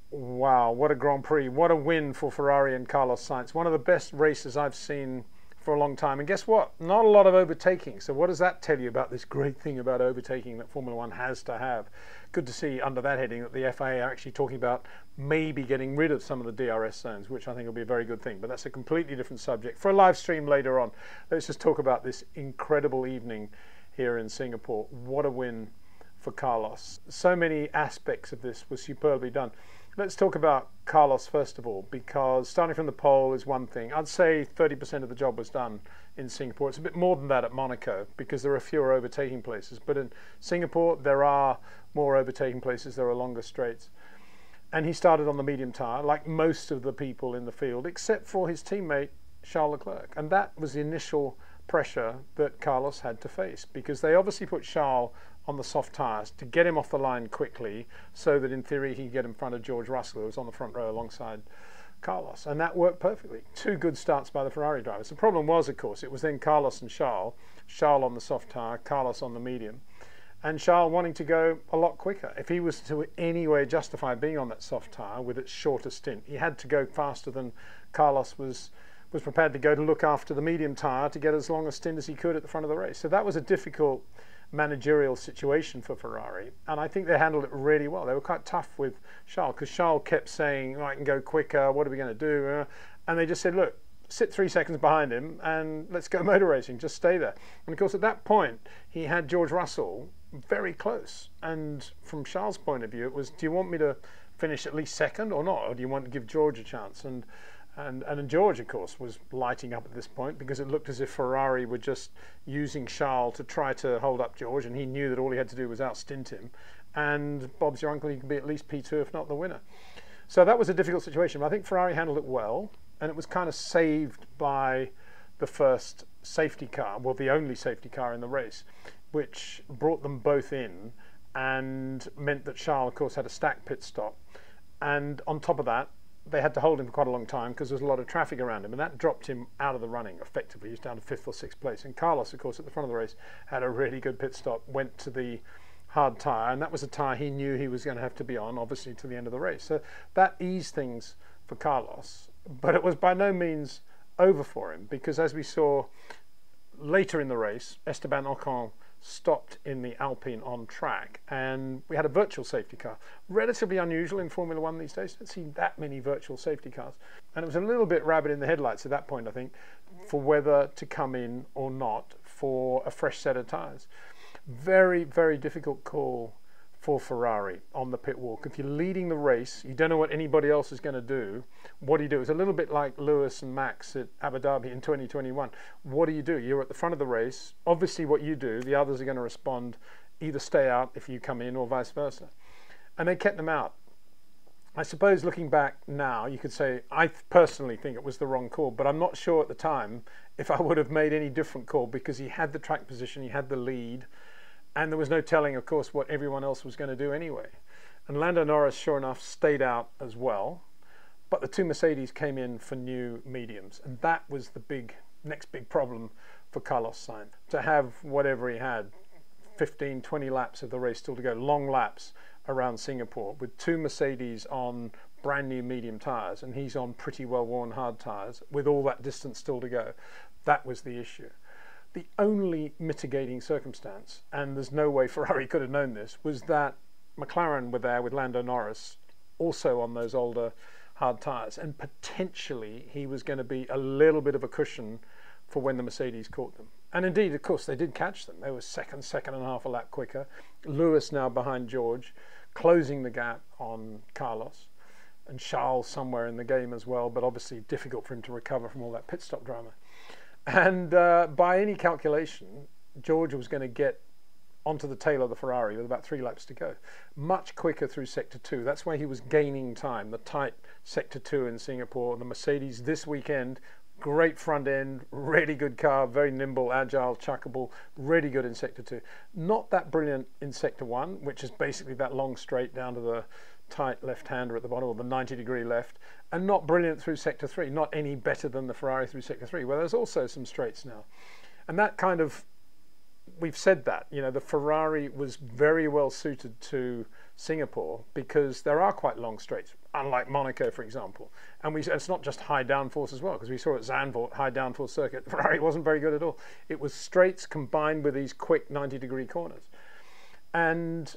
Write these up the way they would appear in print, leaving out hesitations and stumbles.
Wow, what a Grand Prix. What a win for Ferrari and Carlos Sainz. One of the best races I've seen for a long time. And guess what? Not a lot of overtaking. So what does that tell you about this great thing about overtaking that Formula One has to have? Good to see under that heading that the FIA are actually talking about maybe getting rid of some of the DRS zones, which I think will be a very good thing. But that's a completely different subject for a live stream later on. Let's just talk about this incredible evening here in Singapore. What a win for Carlos. So many aspects of this were superbly done. Let's talk about Carlos first of all, because starting from the pole is one thing. I'd say 30% of the job was done in Singapore. It's a bit more than that at Monaco because there are fewer overtaking places. But in Singapore, there are more overtaking places. There are longer straights. And he started on the medium tyre, like most of the people in the field, except for his teammate, Charles Leclerc. And that was the initial pressure that Carlos had to face, because they obviously put Charles on the soft tyres to get him off the line quickly so that in theory he could get in front of George Russell, who was on the front row alongside Carlos. And that worked perfectly. Two good starts by the Ferrari drivers. The problem was, of course, it was then Carlos and Charles. Charles on the soft tyre, Carlos on the medium. And Charles wanting to go a lot quicker. If he was to anyway justify being on that soft tyre with its shorter stint, he had to go faster than Carlos was prepared to go to look after the medium tyre to get as long a stint as he could at the front of the race. So that was a difficult managerial situation for Ferrari, and I think they handled it really well. They were quite tough with Charles because Charles kept saying, I can go quicker, what are we going to do? And they just said, look, sit 3 seconds behind him and let's go motor racing, just stay there. And of course at that point he had George Russell very close, and from Charles' point of view it was, do you want me to finish at least second or not, or do you want to give George a chance? And George, of course, was lighting up at this point because it looked as if Ferrari were just using Charles to try to hold up George, and he knew that all he had to do was outstint him. And Bob's your uncle, he can be at least P2 if not the winner. So that was a difficult situation, but I think Ferrari handled it well, and it was kind of saved by the first safety car, well, the only safety car in the race, which brought them both in and meant that Charles, of course, had a stacked pit stop. And on top of that, they had to hold him for quite a long time because there was a lot of traffic around him, and that dropped him out of the running effectively. He was down to 5th or 6th place. And Carlos, of course, at the front of the race, had a really good pit stop, went to the hard tyre, and that was a tyre he knew he was going to have to be on, obviously, to the end of the race. So that eased things for Carlos, but it was by no means over for him, because as we saw later in the race, Esteban Ocon stopped in the Alpine on track, and we had a virtual safety car. Relatively unusual in Formula One these days. I don't see that many virtual safety cars, and it was a little bit rabbit in the headlights at that point, I think, for whether to come in or not for a fresh set of tyres. Very, very difficult call for Ferrari on the pit walk. If you're leading the race, you don't know what anybody else is going to do. What do you do? It's a little bit like Lewis and Max at Abu Dhabi in 2021. What do? You're at the front of the race. Obviously what you do, the others are going to respond, either stay out if you come in or vice versa. And they kept them out. I suppose looking back now, you could say, I personally think it was the wrong call, but I'm not sure at the time if I would have made any different call, because he had the track position, he had the lead, and there was no telling, of course, what everyone else was going to do anyway. And Lando Norris, sure enough, stayed out as well. But the two Mercedes came in for new mediums. And that was the next big problem for Carlos Sainz. To have whatever he had, 15, 20 laps of the race still to go, long laps around Singapore, with two Mercedes on brand new medium tyres, and he's on pretty well-worn hard tyres, with all that distance still to go. That was the issue. The only mitigating circumstance, and there's no way Ferrari could have known this, was that McLaren were there with Lando Norris, also on those older hard tyres, and potentially he was going to be a little bit of a cushion for when the Mercedes caught them. And indeed, of course, they did catch them. They were second and a half a lap quicker. Lewis now behind George, closing the gap on Carlos, and Charles somewhere in the game as well, but obviously difficult for him to recover from all that pit stop drama. And by any calculation, George was going to get onto the tail of the Ferrari with about 3 laps to go. Much quicker through Sector 2. That's why he was gaining time. The tight Sector 2 in Singapore. The Mercedes this weekend, great front end, really good car, very nimble, agile, chuckable, really good in Sector 2. Not that brilliant in Sector 1, which is basically that long straight down to the tight left-hander at the bottom, or the 90-degree left, and not brilliant through Sector 3, not any better than the Ferrari through Sector 3, where there's also some straights now. And that we've said that, the Ferrari was very well suited to Singapore, because there are quite long straights, unlike Monaco, for example. And it's not just high downforce as well, because we saw at Zandvoort, high downforce circuit, Ferrari wasn't very good at all. It was straights combined with these quick 90-degree corners. And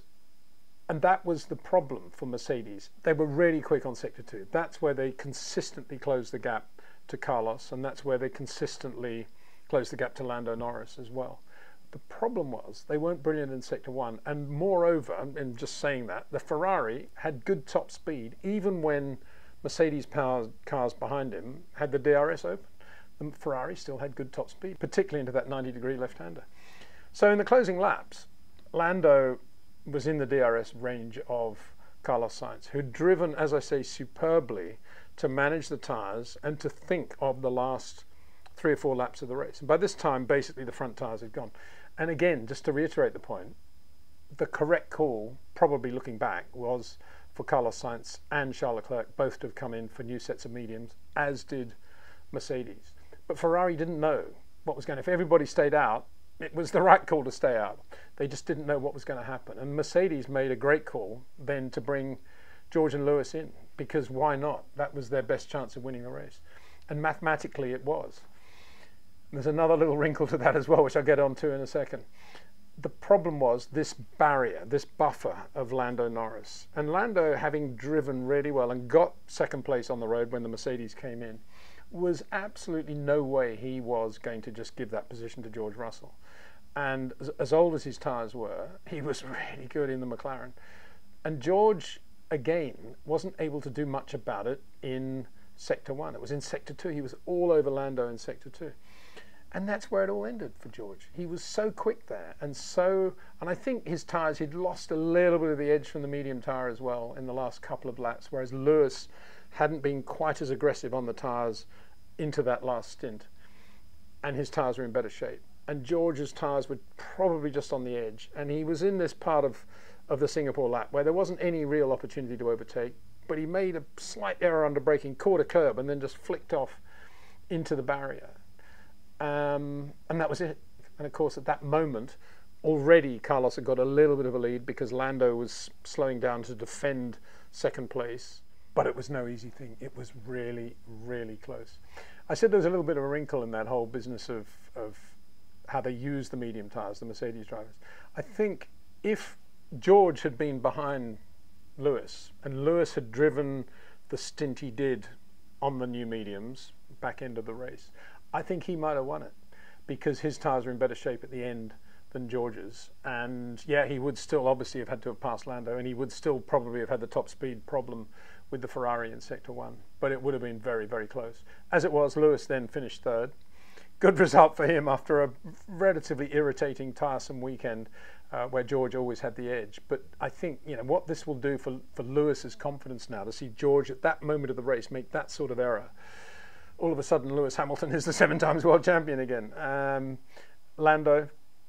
that was the problem for Mercedes. They were really quick on Sector 2. That's where they consistently closed the gap to Carlos, and that's where they consistently closed the gap to Lando Norris as well. The problem was they weren't brilliant in Sector 1, and moreover, and just saying that, the Ferrari had good top speed even when Mercedes cars behind him had the DRS open. The Ferrari still had good top speed, particularly into that 90-degree left-hander. So in the closing laps, Lando was in the DRS range of Carlos Sainz, who'd driven, as I say, superbly to manage the tyres and to think of the last 3 or 4 laps of the race. And by this time, basically, the front tyres had gone. And again, just to reiterate the point, the correct call, probably looking back, was for Carlos Sainz and Charles Leclerc both to have come in for new sets of mediums, as did Mercedes. But Ferrari didn't know what was going to. If everybody stayed out, it was the right call to stay out. They just didn't know what was going to happen. And Mercedes made a great call then to bring George and Lewis in, because why not? That was their best chance of winning the race. And mathematically it was. There's another little wrinkle to that as well, which I'll get onto in a second. The problem was this barrier, this buffer of Lando Norris. And Lando, having driven really well and got second place on the road when the Mercedes came in, was absolutely no way he was going to just give that position to George Russell. And as old as his tyres were, he was really good in the McLaren. And George, again, wasn't able to do much about it in Sector 1. It was in Sector 2. He was all over Lando in Sector 2. And that's where it all ended for George. He was so quick there, and I think his tyres, he'd lost a little bit of the edge from the medium tyre as well in the last couple of laps, whereas Lewis hadn't been quite as aggressive on the tyres into that last stint, and his tyres were in better shape. And George's tyres were probably just on the edge, and he was in this part of the Singapore lap where there wasn't any real opportunity to overtake, but he made a slight error under braking, caught a curb, and then just flicked off into the barrier. And that was it. And of course, at that moment, already Carlos had got a little bit of a lead because Lando was slowing down to defend second place. But it was no easy thing. It was really, really close. I said there was a little bit of a wrinkle in that whole business of how they use the medium tyres, the Mercedes drivers. I think if George had been behind Lewis and Lewis had driven the stint he did on the new mediums back end of the race, I think he might have won it because his tyres were in better shape at the end than George's. And yeah, he would still obviously have had to have passed Lando, and he would still probably have had the top speed problem with the Ferrari in Sector 1, but it would have been very, very close. As it was, Lewis then finished third. Good result for him after a relatively irritating, tiresome weekend where George always had the edge. But I think, you know, what this will do for Lewis's confidence now, to see George at that moment of the race make that sort of error. All of a sudden, Lewis Hamilton is the 7 times world champion again. Lando,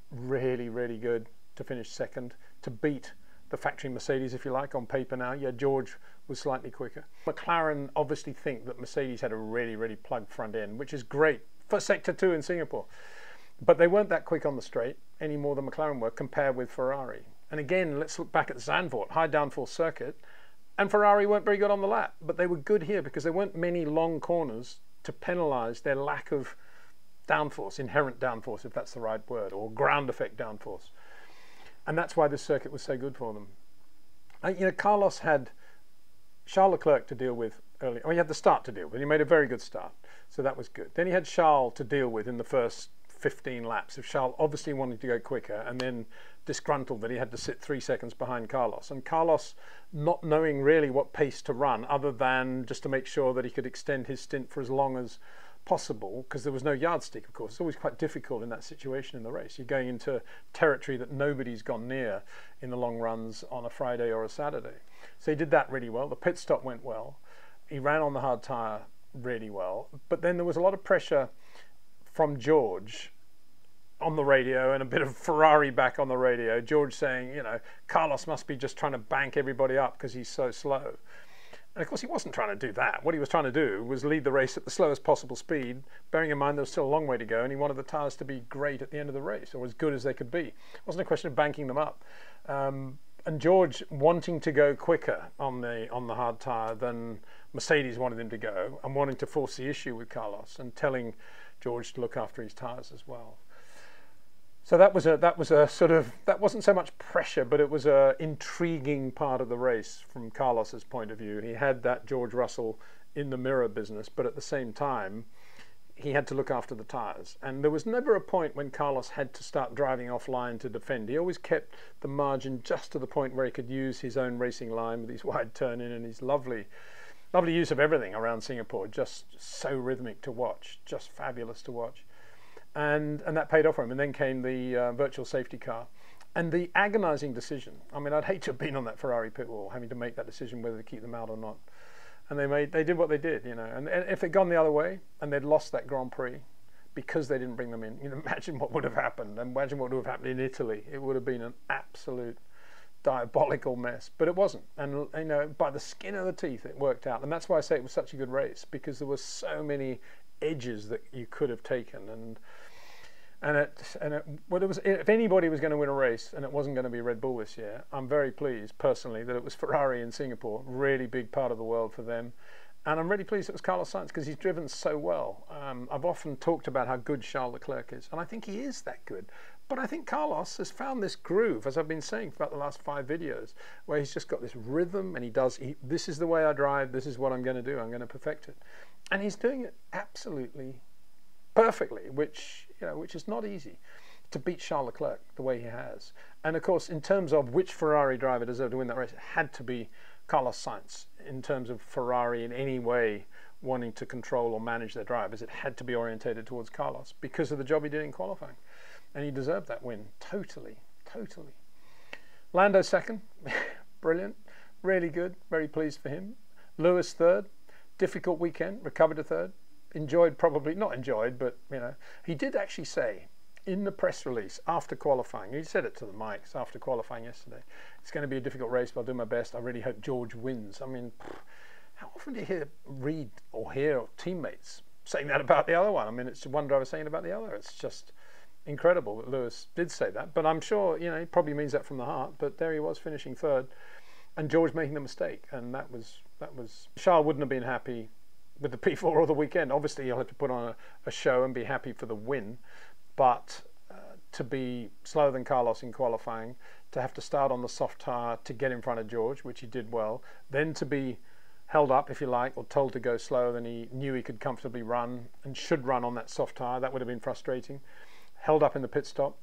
really, really good to finish second, to beat the factory Mercedes, if you like, on paper now. Yeah, George was slightly quicker. McLaren obviously think that Mercedes had a really, really plugged front end, which is great for Sector 2 in Singapore. But they weren't that quick on the straight any more than McLaren were compared with Ferrari. And again, let's look back at Zandvoort, high downforce circuit, and Ferrari weren't very good on the lap, but they were good here because there weren't many long corners to penalise their lack of downforce, inherent downforce, if that's the right word, or ground effect downforce. And that's why this circuit was so good for them. You know, Carlos had Charles Leclerc to deal with early. He had the start to deal with. He made a very good start, so that was good. Then he had Charles to deal with in the first 15 laps. If Charles obviously wanted to go quicker, and then disgruntled that he had to sit 3 seconds behind Carlos. And Carlos, not knowing really what pace to run, other than just to make sure that he could extend his stint for as long as possible, because there was no yardstick, of course. It's always quite difficult in that situation in the race. You're going into territory that nobody's gone near in the long runs on a Friday or a Saturday. So he did that really well. The pit stop went well. He ran on the hard tyre really well. But then there was a lot of pressure from George on the radio and a bit of Ferrari back on the radio. George saying, you know, Carlos must be just trying to bank everybody up because he's so slow. And of course he wasn't trying to do that. What he was trying to do was lead the race at the slowest possible speed, bearing in mind there was still a long way to go, and he wanted the tyres to be great at the end of the race, or as good as they could be. It wasn't a question of banking them up. and George wanting to go quicker on the hard tyre than Mercedes wanted him to go, and wanting to force the issue with Carlos and telling George to look after his tyres as well. So that was a sort of, that wasn't so much pressure, but it was a intriguing part of the race from Carlos's point of view. He had that George Russell in the mirror business, but at the same time he had to look after the tyres, and there was never a point when Carlos had to start driving offline to defend. He always kept the margin just to the point where he could use his own racing line with his wide turn in and his lovely use of everything around Singapore. Just so rhythmic to watch, just fabulous to watch, and that paid off for him. And then came the virtual safety car and the agonizing decision. I mean, I'd hate to have been on that Ferrari pit wall having to make that decision whether to keep them out or not. And they did what they did, you know. And if they'd gone the other way and they'd lost that Grand Prix because they didn't bring them in, you know, imagine what would have happened. Imagine what would have happened in Italy. It would have been an absolute diabolical mess. But it wasn't. And, you know, by the skin of the teeth, it worked out. And that's why I say it was such a good race, because there were so many edges that you could have taken. If anybody was going to win a race and it wasn't going to be Red Bull this year, I'm very pleased personally that it was Ferrari in Singapore. Really big part of the world for them, and I'm really pleased it was Carlos Sainz because he's driven so well. I've often talked about how good Charles Leclerc is, and I think he is that good. But I think Carlos has found this groove, as I've been saying for about the last 5 videos, where he's just got this rhythm, and this is the way I drive. This is what I'm going to do. I'm going to perfect it, and he's doing it absolutely perfectly, which is not easy to beat Charles Leclerc the way he has. And of course, in terms of which Ferrari driver deserved to win that race, it had to be Carlos Sainz. In terms of Ferrari in any way wanting to control or manage their drivers, it had to be orientated towards Carlos because of the job he did in qualifying, and he deserved that win totally. Lando second, brilliant, really good, very pleased for him. Lewis third, difficult weekend, recovered to third. Not enjoyed, but you know, he did actually say in the press release after qualifying, he said it to the mics after qualifying yesterday, it's going to be a difficult race, but I'll do my best. I really hope George wins. I mean, how often do you hear teammates saying that about the other one? I mean, it's one driver saying it about the other. It's just incredible that Lewis did say that, but I'm sure, you know, he probably means that from the heart. But there he was finishing third, and George making the mistake, and that was Charles wouldn't have been happy with the P4 or the weekend. Obviously, you'll have to put on a show and be happy for the win, but to be slower than Carlos in qualifying, to have to start on the soft tyre to get in front of George, which he did well, then to be held up, if you like, or told to go slower than he knew he could comfortably run and should run on that soft tyre, that would have been frustrating. Held up in the pit stop,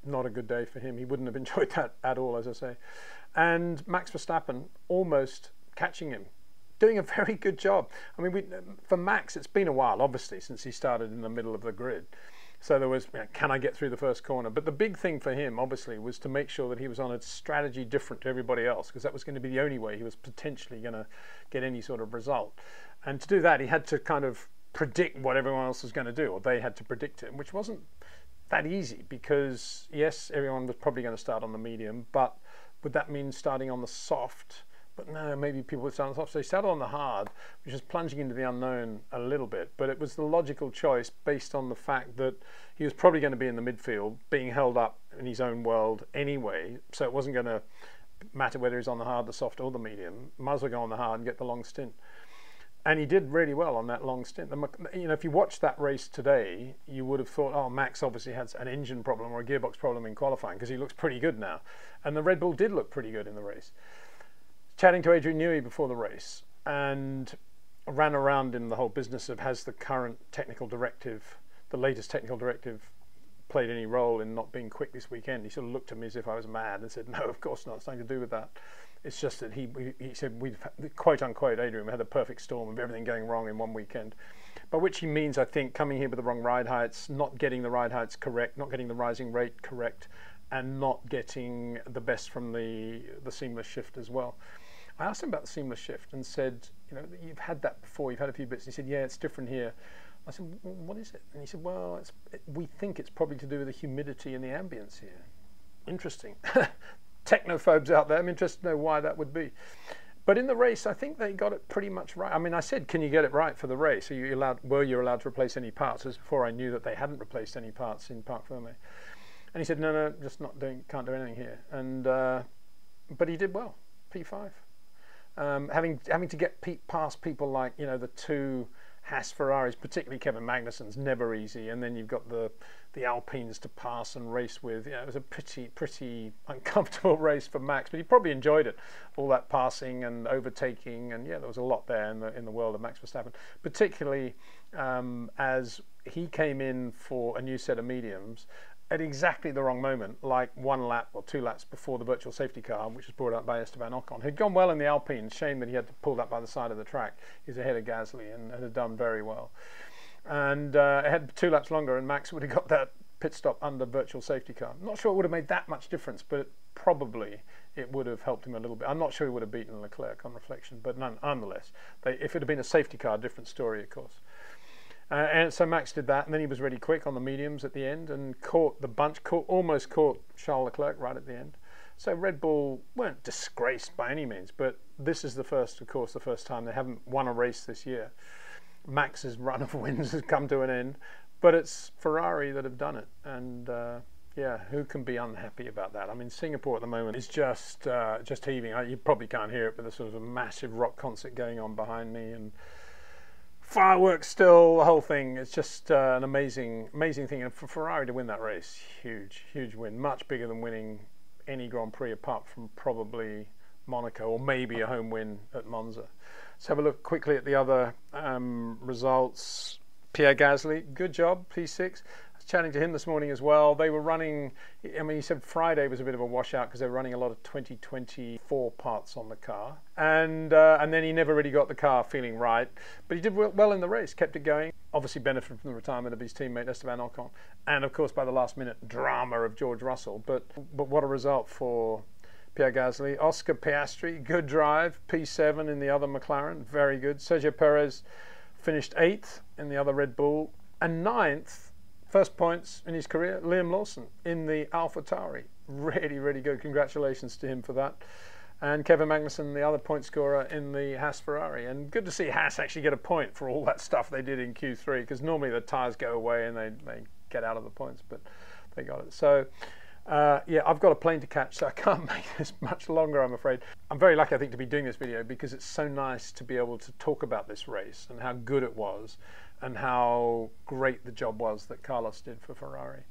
not a good day for him. He wouldn't have enjoyed that at all, as I say. And Max Verstappen almost catching him, doing a very good job. I mean, for Max, it's been a while, obviously, since he started in the middle of the grid. So there was, you know, can I get through the first corner? But the big thing for him, obviously, was to make sure that he was on a strategy different to everybody else, because that was going to be the only way he was potentially going to get any sort of result. And to do that, he had to kind of predict what everyone else was going to do, or they had to predict it, which wasn't that easy, because yes, everyone was probably going to start on the medium, but would that mean starting on the soft? But no, maybe people would start on the soft. So he started on the hard, which is plunging into the unknown a little bit. But it was the logical choice based on the fact that he was probably going to be in the midfield, being held up in his own world anyway. So it wasn't going to matter whether he's on the hard, the soft, or the medium. Might as well go on the hard and get the long stint. And he did really well on that long stint. You know, if you watched that race today, you would have thought, oh, Max obviously had an engine problem or a gearbox problem in qualifying, because he looks pretty good now. And the Red Bull did look pretty good in the race. Chatting to Adrian Newey before the race, and ran around in the whole business of, has the current technical directive, the latest technical directive, played any role in not being quick this weekend? He sort of looked at me as if I was mad and said, no, of course not, it's nothing to do with that. It's just that he said, we've, quote unquote, Adrian, we had a perfect storm of everything going wrong in one weekend. By which he means, I think, coming here with the wrong ride heights, not getting the ride heights correct, not getting the rising rate correct, and not getting the best from the seamless shift as well. I asked him about the seamless shift and said, you know, you've had that before, you've had a few bits. He said, yeah, it's different here. I said, well, what is it? And he said, well, we think it's probably to do with the humidity and the ambience here. Interesting. Technophobes out there, I'm interested to know why that would be. But in the race, I think they got it pretty much right. I mean, I said, can you get it right for the race? Were you allowed to replace any parts? This was before I knew that they hadn't replaced any parts in Parc Fermé. And he said, no, just not doing, can't do anything here. And but he did well, P5. Having to get past people like, you know, the two Haas Ferraris, particularly Kevin Magnussen's, never easy, and then you've got the Alpines to pass and race with. You know, it was a pretty uncomfortable race for Max, but he probably enjoyed it, all that passing and overtaking, and yeah, there was a lot there in the world of Max Verstappen, particularly as he came in for a new set of mediums at exactly the wrong moment, like 1 lap or 2 laps before the virtual safety car, which was brought up by Esteban Ocon, who'd gone well in the Alpine. Shame that he had to pull that by the side of the track. He's ahead of Gasly and had done very well. And it had 2 laps longer, and Max would have got that pit stop under virtual safety car. I'm not sure it would have made that much difference, but probably it would have helped him a little bit. I'm not sure he would have beaten Leclerc on reflection, but nonetheless, if it had been a safety car, different story, of course. And so Max did that, and then he was really quick on the mediums at the end and caught the bunch, almost caught Charles Leclerc right at the end. So Red Bull weren't disgraced by any means, but this is the first time they haven't won a race this year. Max's run of wins has come to an end, but it's Ferrari that have done it, and yeah, who can be unhappy about that? I mean, Singapore at the moment is just heaving. You probably can't hear it, but there's sort of a massive rock concert going on behind me, and fireworks still, the whole thing. It's just an amazing thing. And for Ferrari to win that race, huge win. Much bigger than winning any Grand Prix apart from probably Monaco, or maybe a home win at Monza. Let's have a look quickly at the other results. Pierre Gasly, good job, P6. Chatting to him this morning as well. They were running, I mean, he said Friday was a bit of a washout because they were running a lot of 2024 parts on the car, and then he never really got the car feeling right, but he did well in the race, kept it going, obviously benefited from the retirement of his teammate Esteban Ocon, and of course by the last minute drama of George Russell, but what a result for Pierre Gasly. Oscar Piastri, good drive, P7 in the other McLaren, very good. Sergio Perez finished 8th in the other Red Bull, and 9th, first points in his career, Liam Lawson in the AlphaTauri. Really good. Congratulations to him for that. And Kevin Magnussen, the other point scorer in the Haas Ferrari. And good to see Haas actually get a point for all that stuff they did in Q3, because normally the tyres go away and they get out of the points, but they got it. So yeah, I've got a plane to catch, so I can't make this much longer, I'm afraid. I'm very lucky, I think, to be doing this video, because it's so nice to be able to talk about this race and how good it was, and how great the job was that Carlos did for Ferrari,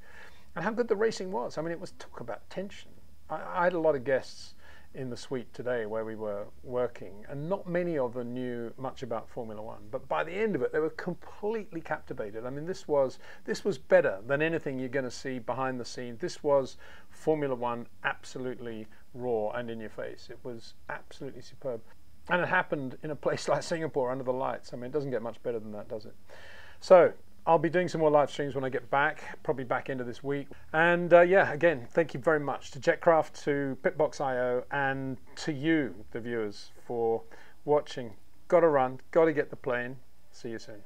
and how good the racing was. I mean, it was talk about tension. I had a lot of guests in the suite today where we were working, and not many of them knew much about Formula One, but by the end of it they were completely captivated. I mean, this was better than anything you're going to see behind the scenes. This was Formula One, absolutely raw and in your face. It was absolutely superb. And it happened in a place like Singapore under the lights. I mean, it doesn't get much better than that, does it? So I'll be doing some more live streams when I get back, probably back into this week. And yeah, again, thank you very much to Jetcraft, to Pitbox.io, and to you, the viewers, for watching. Got to run, got to get the plane. See you soon.